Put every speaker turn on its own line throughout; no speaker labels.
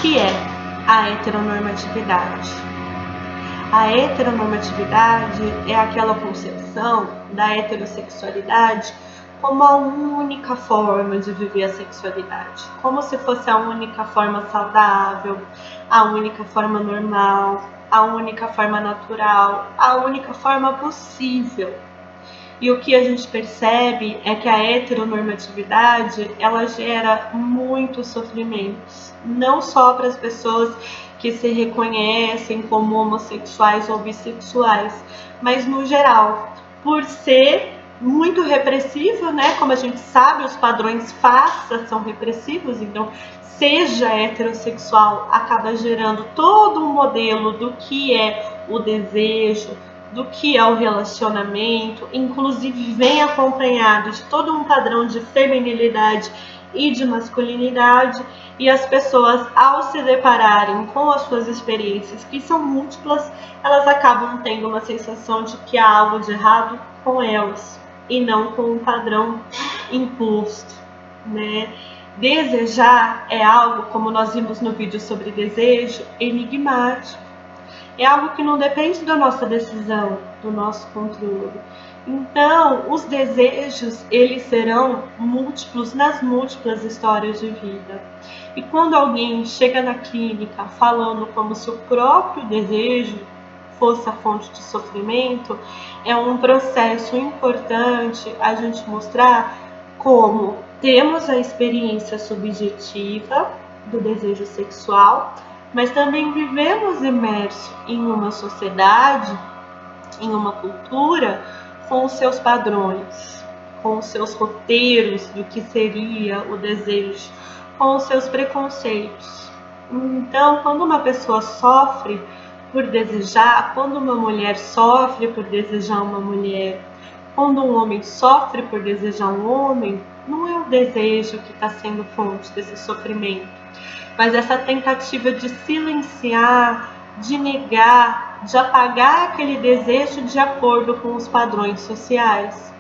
que é a heteronormatividade? A heteronormatividade é aquela concepção da heterossexualidade como a única forma de viver a sexualidade, como se fosse a única forma saudável, a única forma normal, a única forma natural, a única forma possível. E o que a gente percebe é que a heteronormatividade, ela gera muitos sofrimentos, não só para as pessoas que se reconhecem como homossexuais ou bissexuais, mas no geral, por ser muito repressivo, né? Como a gente sabe, os padrões FASA são repressivos, então seja heterossexual acaba gerando todo um modelo do que é o desejo, do que é o relacionamento, inclusive vem acompanhado de todo um padrão de feminilidade e de masculinidade, e as pessoas, ao se depararem com as suas experiências, que são múltiplas, elas acabam tendo uma sensação de que há algo de errado com elas, e não com um padrão imposto, né? Desejar é algo, como nós vimos no vídeo sobre desejo, enigmático. É algo que não depende da nossa decisão, do nosso controle. Então, os desejos, eles serão múltiplos nas múltiplas histórias de vida. E quando alguém chega na clínica falando como se o próprio desejo fosse a fonte de sofrimento, é um processo importante a gente mostrar como temos a experiência subjetiva do desejo sexual, mas também vivemos imersos em uma sociedade, em uma cultura, com os seus padrões, com os seus roteiros do que seria o desejo, com os seus preconceitos. Então, quando uma pessoa sofre por desejar, quando uma mulher sofre por desejar uma mulher, quando um homem sofre por desejar um homem, não é o desejo que está sendo fonte desse sofrimento, mas essa tentativa de silenciar, de negar, de apagar aquele desejo de acordo com os padrões sociais,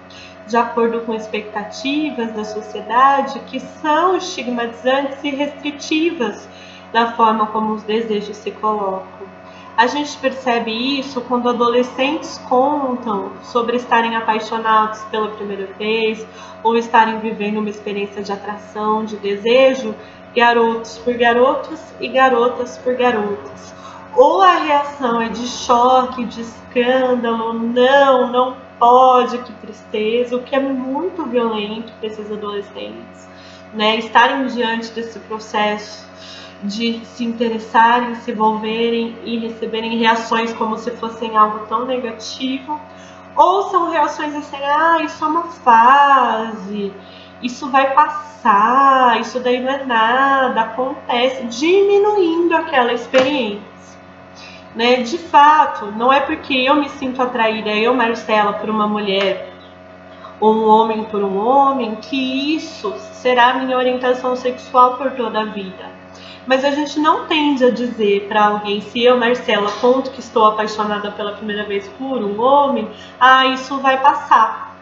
de acordo com expectativas da sociedade que são estigmatizantes e restritivas da forma como os desejos se colocam. A gente percebe isso quando adolescentes contam sobre estarem apaixonados pela primeira vez ou estarem vivendo uma experiência de atração, de desejo, garotos por garotos e garotas por garotas. Ou a reação é de choque, de escândalo, não pode, que tristeza, o que é muito violento para esses adolescentes, né? Estarem diante desse processo de se interessarem, se envolverem e receberem reações como se fossem algo tão negativo, ou são reações assim, isso é uma fase, isso vai passar, isso daí não é nada, acontece, diminuindo aquela experiência, né? De fato, não é porque eu me sinto atraída, eu, Marcela, por uma mulher, ou um homem por um homem, que isso será a minha orientação sexual por toda a vida. Mas a gente não tende a dizer para alguém, se eu, Marcela, conto que estou apaixonada pela primeira vez por um homem, isso vai passar.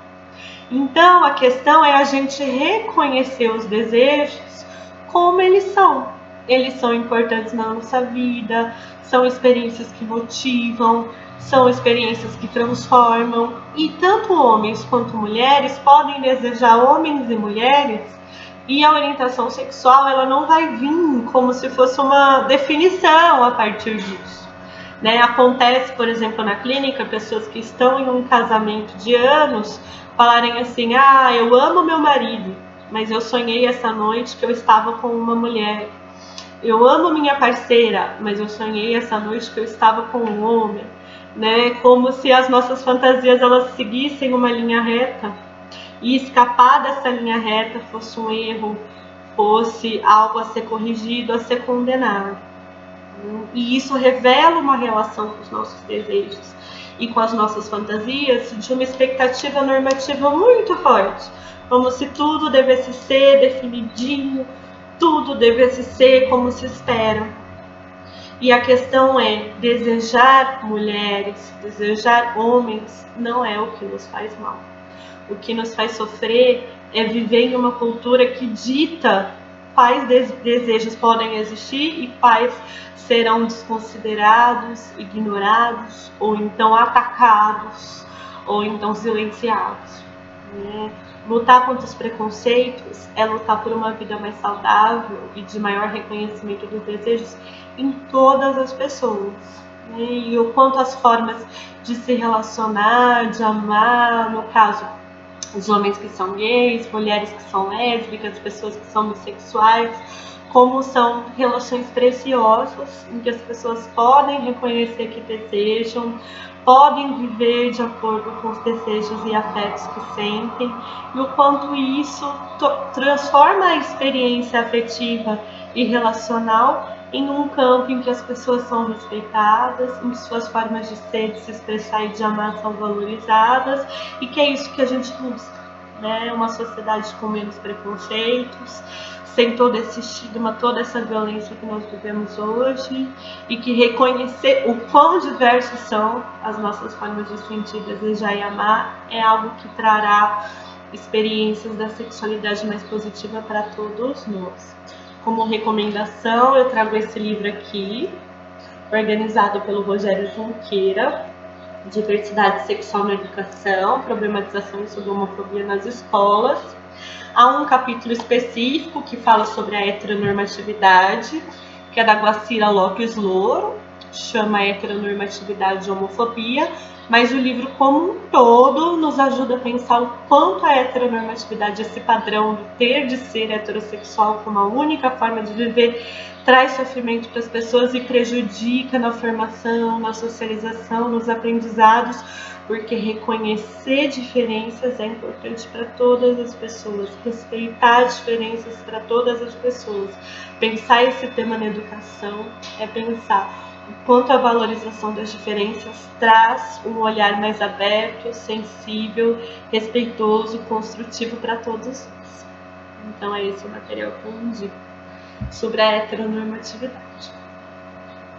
Então, a questão é a gente reconhecer os desejos como eles são. Eles são importantes na nossa vida, são experiências que motivam, são experiências que transformam. E tanto homens quanto mulheres podem desejar homens e mulheres, e a orientação sexual ela não vai vir como se fosse uma definição a partir disso, né? Acontece, por exemplo, na clínica, pessoas que estão em um casamento de anos falarem assim, eu amo meu marido, mas eu sonhei essa noite que eu estava com uma mulher. Eu amo minha parceira, mas eu sonhei essa noite que eu estava com um homem, né? Como se as nossas fantasias elas seguissem uma linha reta, e escapar dessa linha reta fosse um erro, fosse algo a ser corrigido, a ser condenado. E isso revela uma relação com os nossos desejos e com as nossas fantasias de uma expectativa normativa muito forte, como se tudo devesse ser definidinho, tudo devesse ser como se espera. E a questão é, desejar mulheres, desejar homens, não é o que nos faz mal. O que nos faz sofrer é viver em uma cultura que dita quais desejos podem existir e quais serão desconsiderados, ignorados, ou então atacados, ou então silenciados. Né? Lutar contra os preconceitos é lutar por uma vida mais saudável e de maior reconhecimento dos desejos em todas as pessoas. Né? E o quanto as formas de se relacionar, de amar, no caso, os homens que são gays, mulheres que são lésbicas, pessoas que são bissexuais, como são relações preciosas em que as pessoas podem reconhecer que desejam, podem viver de acordo com os desejos e afetos que sentem, e o quanto isso transforma a experiência afetiva e relacional em um campo em que as pessoas são respeitadas, em que suas formas de ser, de se expressar e de amar são valorizadas, e que é isso que a gente busca, né? Uma sociedade com menos preconceitos, sem todo esse estigma, toda essa violência que nós vivemos hoje, e que reconhecer o quão diversas são as nossas formas de sentir, desejar e amar é algo que trará experiências da sexualidade mais positiva para todos nós. Como recomendação, eu trago esse livro aqui, organizado pelo Rogério Junqueira, Diversidade Sexual na Educação, Problematização sobre Homofobia nas Escolas. Há um capítulo específico que fala sobre a heteronormatividade, que é da Guacira Lopes Louro, chama Heteronormatividade e Homofobia, mas o livro como um todo nos ajuda a pensar o quanto a heteronormatividade, esse padrão do ter de ser heterossexual como a única forma de viver, traz sofrimento para as pessoas e prejudica na formação, na socialização, nos aprendizados, porque reconhecer diferenças é importante para todas as pessoas, respeitar diferenças para todas as pessoas. Pensar esse tema na educação é pensar o quanto a valorização das diferenças traz um olhar mais aberto, sensível, respeitoso, construtivo para todos nós. Então é esse o material que eu indico sobre a heteronormatividade.